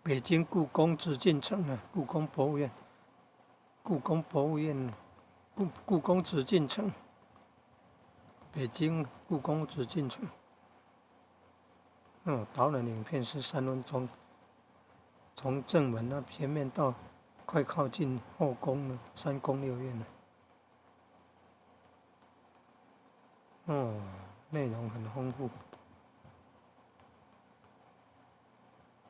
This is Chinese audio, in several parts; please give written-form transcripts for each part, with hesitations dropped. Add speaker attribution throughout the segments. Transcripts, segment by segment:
Speaker 1: 北京故宫紫禁城啊，故宫博物院，故宫博物院，故宫紫禁城，北京故宫紫禁城。导览影片是3分钟，从正门那前面到快靠近后宫了，3宫6院了。内容很丰富。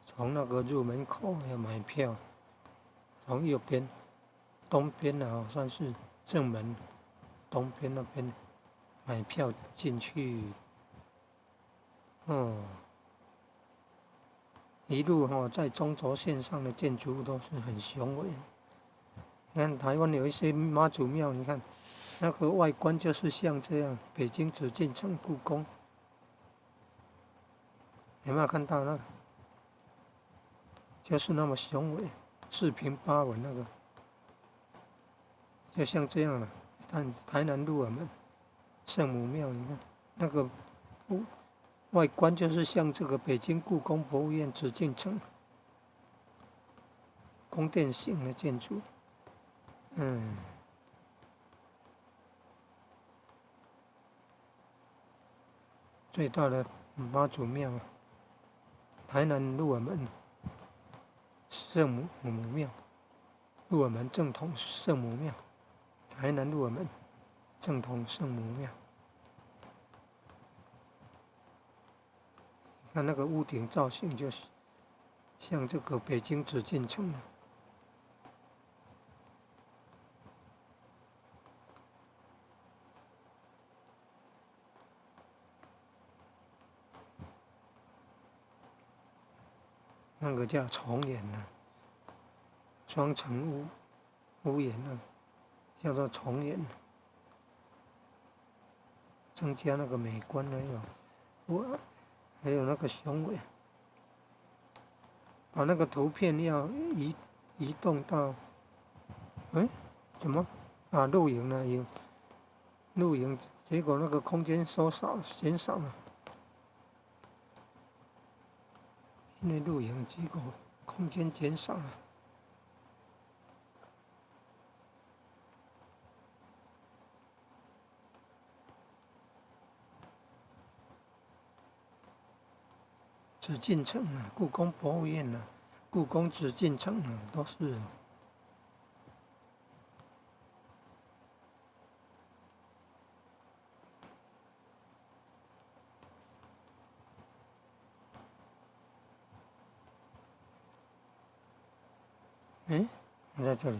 Speaker 1: 从那个入门口要买票，从右边东边好像是正门东边那边买票进去。一路在中轴线上的建筑物都是很雄伟。你看台湾有一些妈祖庙，你看那个外观就是像这样，北京紫禁城故宫，有没有看到那个？就是那么雄伟，四平八稳那个，就像这样了。台南鹿耳门圣母庙，你看那个外观就是像这个北京故宫博物院紫禁城宫殿型的建筑。最大的妈祖庙，台南鹿耳门圣母庙，鹿耳门正统圣母庙，台南鹿耳门正统圣母庙。看那个屋顶造型，就是像这个北京紫禁城的。那个叫重檐双层屋檐叫做重檐，增加那个美观还有那个雄伟。把那个图片要移动到，怎么露营了？露营，结果那个空间减少了。因为露营，结果空间减少了。紫禁城故宫博物院故宫紫禁城都是。在这里，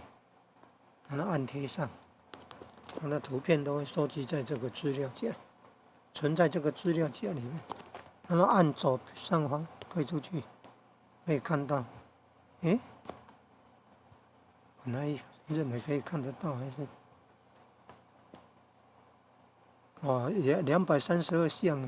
Speaker 1: 把它按贴上，它的图片都会收集在这个资料夹，存在这个资料夹里面。然后按左上方推出去，可以看到，本来认为可以看得到，还是232项，